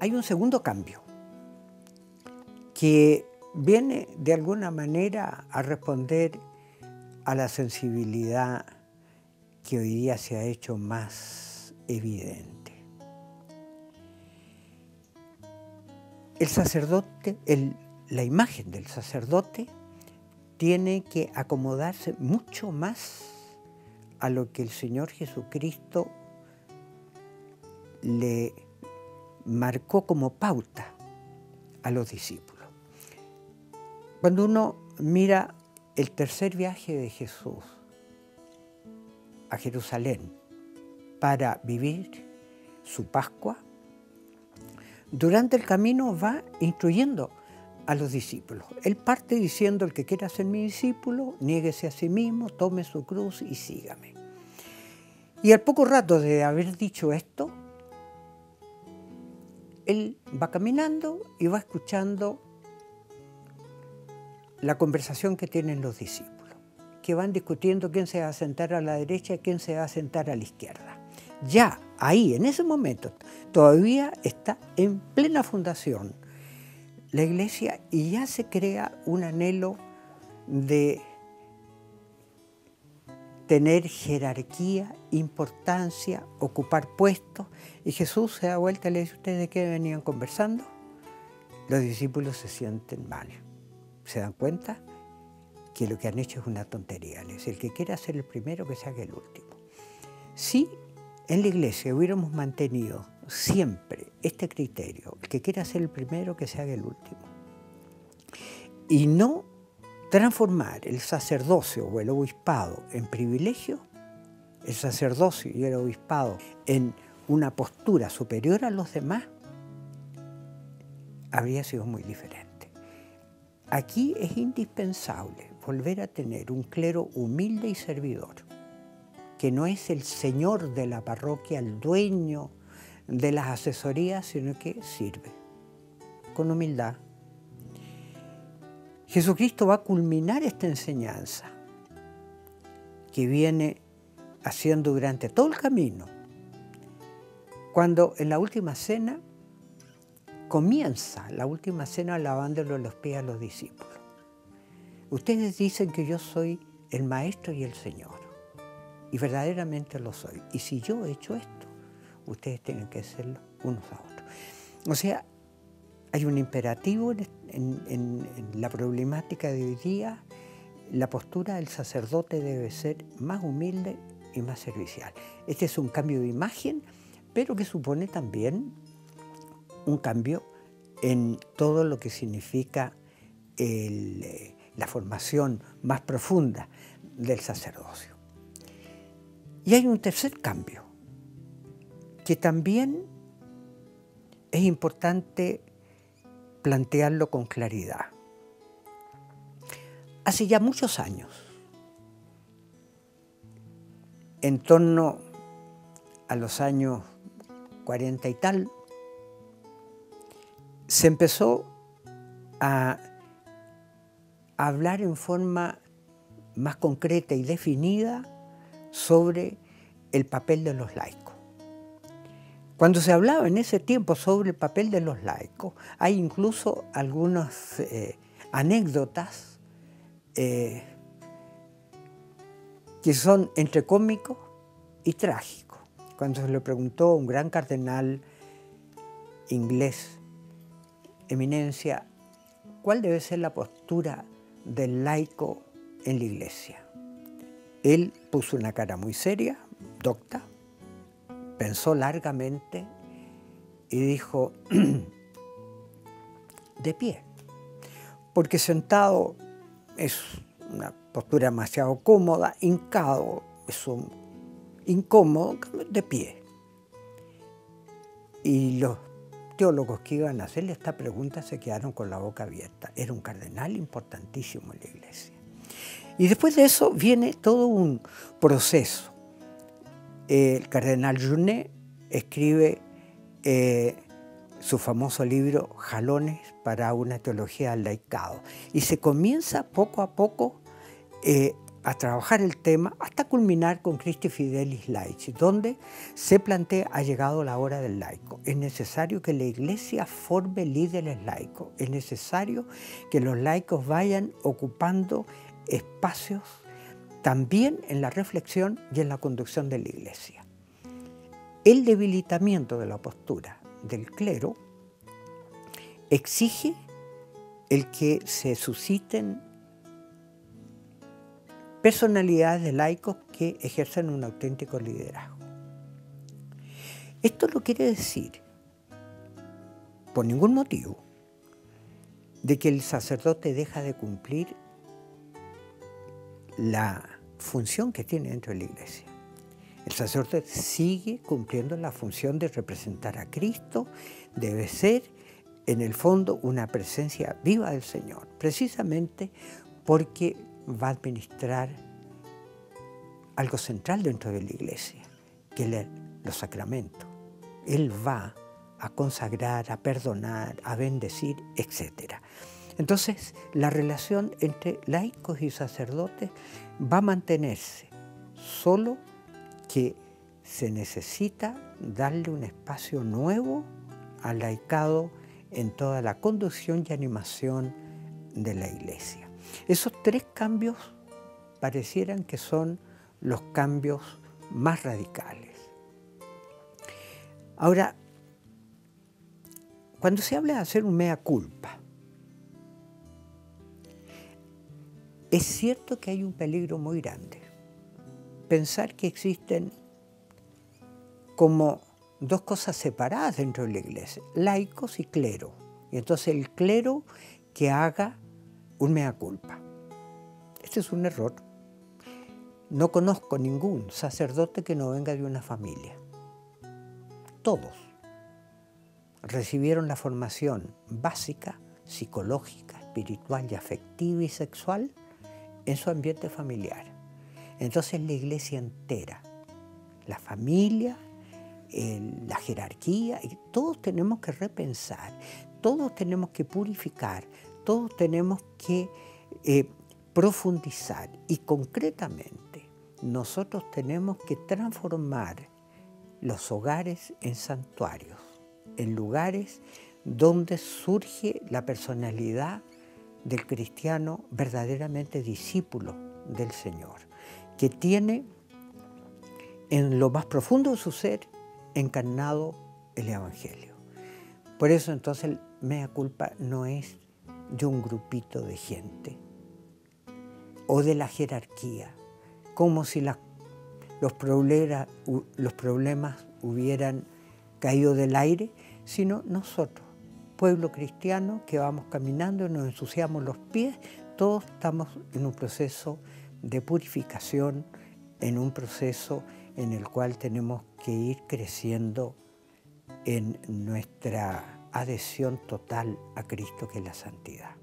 hay un segundo cambio que viene de alguna manera a responder a la sensibilidad que hoy día se ha hecho más evidente. El sacerdote, la imagen del sacerdote tiene que acomodarse mucho más a lo que el Señor Jesucristo le marcó como pauta a los discípulos. Cuando uno mira el tercer viaje de Jesús a Jerusalén para vivir su Pascua, durante el camino va instruyendo a los discípulos. Él parte diciendo: el que quiera ser mi discípulo, niéguese a sí mismo, tome su cruz y sígame. Y al poco rato de haber dicho esto, él va caminando y va escuchando la conversación que tienen los discípulos, que van discutiendo quién se va a sentar a la derecha y quién se va a sentar a la izquierda. Ya ahí, en ese momento, todavía está en plena fundación la iglesia y ya se crea un anhelo de tener jerarquía, importancia, ocupar puestos. Y Jesús se da vuelta y le dice: ¿ustedes de qué venían conversando? Los discípulos se sienten mal. ¿Se dan cuenta? Que lo que han hecho es una tontería. Les dice: el que quiera ser el primero, que se haga el último. Si en la iglesia hubiéramos mantenido siempre este criterio: el que quiera ser el primero, que se haga el último, y no transformar el sacerdocio o el obispado en privilegio, el sacerdocio y el obispado en una postura superior a los demás, habría sido muy diferente. Aquí es indispensable volver a tener un clero humilde y servidor, que no es el señor de la parroquia, el dueño de las asesorías, sino que sirve con humildad. Jesucristo va a culminar esta enseñanza que viene haciendo durante todo el camino, cuando en la última cena comienza la última cena lavándole los pies a los discípulos. Ustedes dicen que yo soy el Maestro y el Señor, y verdaderamente lo soy. Y si yo he hecho esto, ustedes tienen que hacerlo unos a otros. O sea, hay un imperativo en la problemática de hoy día. La postura del sacerdote debe ser más humilde y más servicial. Este es un cambio de imagen, pero que supone también un cambio en todo lo que significa la formación más profunda del sacerdocio. Y hay un tercer cambio, que también es importante plantearlo con claridad. Hace ya muchos años, en torno a los años 40 y tal, se empezó a hablar en forma más concreta y definida sobre el papel de los laicos. Cuando se hablaba en ese tiempo sobre el papel de los laicos, hay incluso algunas anécdotas que son entre cómicos y trágicos. Cuando se le preguntó a un gran cardenal inglés, Eminencia, ¿cuál debe ser la postura del laico en la iglesia? Él puso una cara muy seria, docta, pensó largamente y dijo: de pie, porque sentado es una postura demasiado cómoda, hincado es un incómodo, de pie. Y los teólogos que iban a hacerle esta pregunta se quedaron con la boca abierta. Era un cardenal importantísimo en la iglesia. Y después de eso viene todo un proceso. El cardenal Junet escribe su famoso libro Jalones para una teología del laicado. Y se comienza poco a poco a trabajar el tema hasta culminar con Christi Fidelis Laici, donde se plantea: ha llegado la hora del laico. Es necesario que la Iglesia forme líderes laicos. Es necesario que los laicos vayan ocupando espacios también en la reflexión y en la conducción de la Iglesia. El debilitamiento de la postura del clero exige el que se susciten personalidades de laicos que ejercen un auténtico liderazgo. Esto no quiere decir, por ningún motivo, de que el sacerdote deja de cumplir la función que tiene dentro de la Iglesia. El sacerdote sigue cumpliendo la función de representar a Cristo, debe ser, en el fondo, una presencia viva del Señor, precisamente porque va a administrar algo central dentro de la Iglesia, que es los sacramentos. Él va a consagrar, a perdonar, a bendecir, etc. Entonces, la relación entre laicos y sacerdotes va a mantenerse, solo que se necesita darle un espacio nuevo al laicado en toda la conducción y animación de la Iglesia. Esos tres cambios parecieran que son los cambios más radicales. Ahora, cuando se habla de hacer un mea culpa, es cierto que hay un peligro muy grande. Pensar que existen como dos cosas separadas dentro de la Iglesia, laicos y clero. Y entonces el clero que haga un mea culpa. Este es un error. No conozco ningún sacerdote que no venga de una familia. Todos recibieron la formación básica, psicológica, espiritual y afectiva y sexual en su ambiente familiar. Entonces la Iglesia entera, la familia, la jerarquía, y todos tenemos que repensar, todos tenemos que purificar, todos tenemos que profundizar, y concretamente nosotros tenemos que transformar los hogares en santuarios, en lugares donde surge la personalidad del cristiano verdaderamente discípulo del Señor, que tiene en lo más profundo de su ser encarnado el Evangelio. Por eso entonces el mea culpa no es de un grupito de gente o de la jerarquía, como si los problemas hubieran caído del aire, sino nosotros, pueblo cristiano que vamos caminando y nos ensuciamos los pies, todos estamos en un proceso de purificación, en un proceso en el cual tenemos que ir creciendo en nuestra adhesión total a Cristo, que es la santidad.